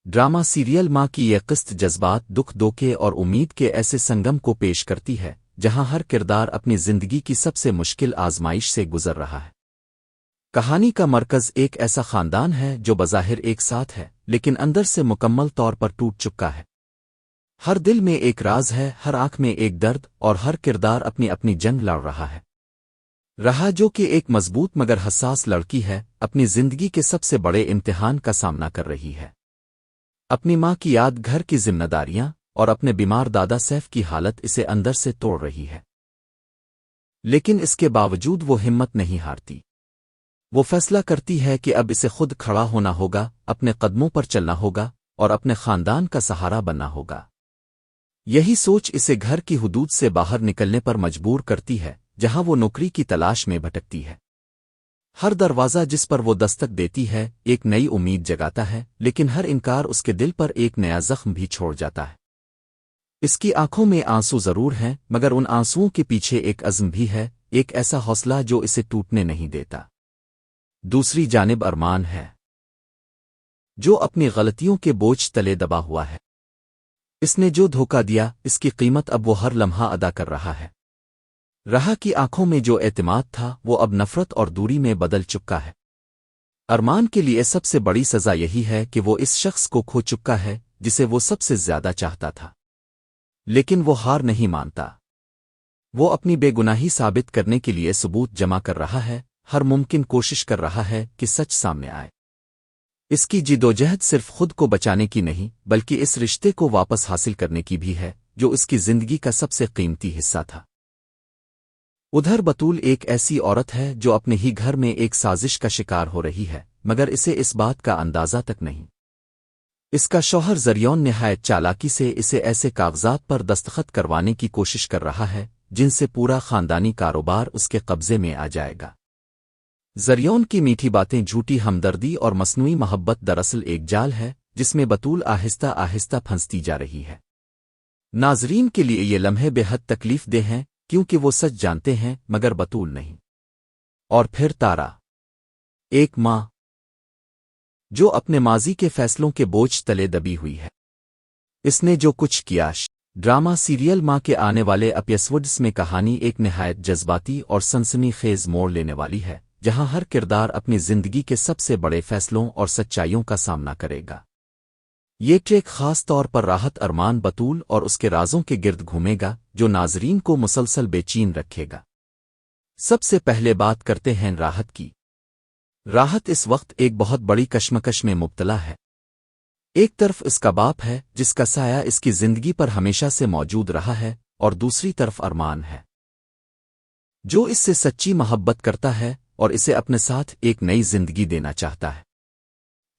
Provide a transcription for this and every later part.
Drama serial ماں کی یہ قسط جذبات، دکھ، دھوکے اور امید کے ایسے سنگم کو پیش کرتی ہے جہاں ہر کردار اپنی زندگی کی سب سے مشکل آزمائش سے گزر رہا ہے۔ کہانی کا مرکز ایک ایسا خاندان ہے جو بظاہر ایک ساتھ ہے لیکن اندر سے مکمل طور پر ٹوٹ چکا ہے۔ ہر دل میں ایک راز ہے، ہر آنکھ میں ایک درد، اور ہر کردار اپنی اپنی جنگ لڑ رہا ہے۔ جو کہ ایک مضبوط مگر حساس لڑکی ہے، اپنی زندگی کے سب سے بڑے امتحان کا سامنا کر رہی ہے۔ اپنی ماں کی یاد، گھر کی ذمہ داریاں اور اپنے بیمار دادا سیف کی حالت اسے اندر سے توڑ رہی ہے، لیکن اس کے باوجود وہ ہمت نہیں ہارتی۔ وہ فیصلہ کرتی ہے کہ اب اسے خود کھڑا ہونا ہوگا، اپنے قدموں پر چلنا ہوگا اور اپنے خاندان کا سہارا بننا ہوگا۔ یہی سوچ اسے گھر کی حدود سے باہر نکلنے پر مجبور کرتی ہے، جہاں وہ نوکری کی تلاش میں بھٹکتی ہے۔ ہر دروازہ جس پر وہ دستک دیتی ہے ایک نئی امید جگاتا ہے، لیکن ہر انکار اس کے دل پر ایک نیا زخم بھی چھوڑ جاتا ہے۔ اس کی آنکھوں میں آنسو ضرور ہیں، مگر ان آنسوؤں کے پیچھے ایک عزم بھی ہے، ایک ایسا حوصلہ جو اسے ٹوٹنے نہیں دیتا۔ دوسری جانب ارمان ہے، جو اپنی غلطیوں کے بوجھ تلے دبا ہوا ہے۔ اس نے جو دھوکہ دیا، اس کی قیمت اب وہ ہر لمحہ ادا کر رہا ہے۔ کی آنکھوں میں جو اعتماد تھا وہ اب نفرت اور دوری میں بدل چکا ہے۔ ارمان کے لیے سب سے بڑی سزا یہی ہے کہ وہ اس شخص کو کھو چکا ہے جسے وہ سب سے زیادہ چاہتا تھا، لیکن وہ ہار نہیں مانتا۔ وہ اپنی بے گناہی ثابت کرنے کے لیے ثبوت جمع کر رہا ہے، ہر ممکن کوشش کر رہا ہے کہ سچ سامنے آئے۔ اس کی جدوجہد صرف خود کو بچانے کی نہیں بلکہ اس رشتے کو واپس حاصل کرنے کی بھی ہے جو اس کی زندگی کا سب سے قیمتی حصہ تھا۔ ادھر بطول ایک ایسی عورت ہے جو اپنے ہی گھر میں ایک سازش کا شکار ہو رہی ہے، مگر اسے اس بات کا اندازہ تک نہیں۔ اس کا شوہر زریون نہایت چالاکی سے اسے ایسے کاغذات پر دستخط کروانے کی کوشش کر رہا ہے جن سے پورا خاندانی کاروبار اس کے قبضے میں آ جائے گا۔ زریون کی میٹھی باتیں، جھوٹی ہمدردی اور مصنوعی محبت دراصل ایک جال ہے جس میں بطول آہستہ آہستہ پھنستی جا رہی ہے۔ ناظرین کے لیے یہ لمحے بے حد تکلیف دہ ہیں کیونکہ وہ سچ جانتے ہیں مگر بطول نہیں۔ اور پھر تارا، ایک ماں جو اپنے ماضی کے فیصلوں کے بوجھ تلے دبی ہوئی ہے۔ اس نے جو کچھ کیا۔ ڈرامہ سیریل ماں کے آنے والے ایپیسوڈز میں کہانی ایک نہایت جذباتی اور سنسنی خیز موڑ لینے والی ہے، جہاں ہر کردار اپنی زندگی کے سب سے بڑے فیصلوں اور سچائیوں کا سامنا کرے گا۔ یہ ٹریک خاص طور پر راحت، ارمان، بطول اور اس کے رازوں کے گرد گھومے گا جو ناظرین کو مسلسل بے چین رکھے گا۔ سب سے پہلے بات کرتے ہیں راحت کی۔ راحت اس وقت ایک بہت بڑی کشمکش میں مبتلا ہے۔ ایک طرف اس کا باپ ہے جس کا سایہ اس کی زندگی پر ہمیشہ سے موجود رہا ہے، اور دوسری طرف ارمان ہے جو اس سے سچی محبت کرتا ہے اور اسے اپنے ساتھ ایک نئی زندگی دینا چاہتا ہے۔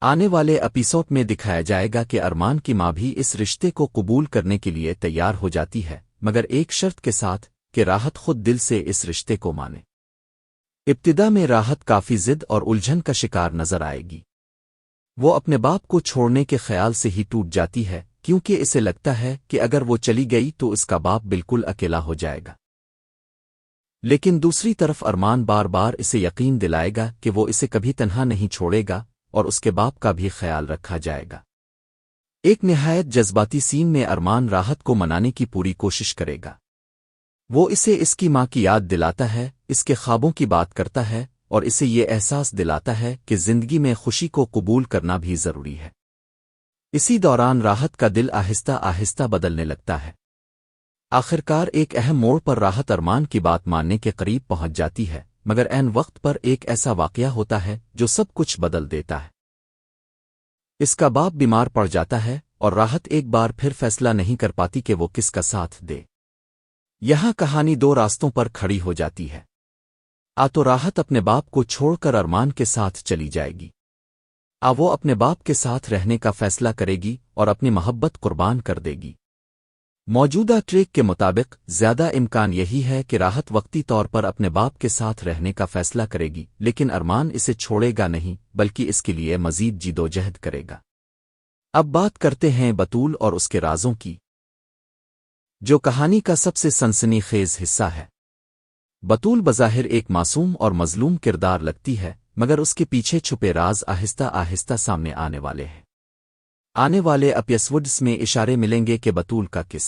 آنے والے ایپیسوڈ میں دکھایا جائے گا کہ ارمان کی ماں بھی اس رشتے کو قبول کرنے کے لیے تیار ہو جاتی ہے، مگر ایک شرط کے ساتھ کہ راحت خود دل سے اس رشتے کو مانے۔ ابتدا میں راحت کافی ضد اور الجھن کا شکار نظر آئے گی۔ وہ اپنے باپ کو چھوڑنے کے خیال سے ہی ٹوٹ جاتی ہے کیونکہ اسے لگتا ہے کہ اگر وہ چلی گئی تو اس کا باپ بالکل اکیلا ہو جائے گا۔ لیکن دوسری طرف ارمان بار بار اسے یقین دلائے گا کہ وہ اسے کبھی تنہا نہیں چھوڑے گا اور اس کے باپ کا بھی خیال رکھا جائے گا۔ ایک نہایت جذباتی سین میں ارمان راحت کو منانے کی پوری کوشش کرے گا۔ وہ اسے اس کی ماں کی یاد دلاتا ہے، اس کے خوابوں کی بات کرتا ہے اور اسے یہ احساس دلاتا ہے کہ زندگی میں خوشی کو قبول کرنا بھی ضروری ہے۔ اسی دوران راحت کا دل آہستہ آہستہ بدلنے لگتا ہے۔ آخرکار ایک اہم موڑ پر راحت ارمان کی بات ماننے کے قریب پہنچ جاتی ہے، مگر عین وقت پر ایک ایسا واقعہ ہوتا ہے جو سب کچھ بدل دیتا ہے۔ اس کا باپ بیمار پڑ جاتا ہے اور راحت ایک بار پھر فیصلہ نہیں کر پاتی کہ وہ کس کا ساتھ دے۔ یہاں کہانی دو راستوں پر کھڑی ہو جاتی ہے۔ تو راحت اپنے باپ کو چھوڑ کر ارمان کے ساتھ چلی جائے گی، وہ اپنے باپ کے ساتھ رہنے کا فیصلہ کرے گی اور اپنی محبت قربان کر دے گی۔ موجودہ ٹریک کے مطابق زیادہ امکان یہی ہے کہ راحت وقتی طور پر اپنے باپ کے ساتھ رہنے کا فیصلہ کرے گی، لیکن ارمان اسے چھوڑے گا نہیں بلکہ اس کے لیے مزید جدوجہد کرے گا۔ اب بات کرتے ہیں بطول اور اس کے رازوں کی، جو کہانی کا سب سے سنسنی خیز حصہ ہے۔ بطول بظاہر ایک معصوم اور مظلوم کردار لگتی ہے، مگر اس کے پیچھے چھپے راز آہستہ آہستہ سامنے آنے والے ہیں۔ آنے والے اپیسوڈس میں اشارے ملیں گے کہ بطول کا کس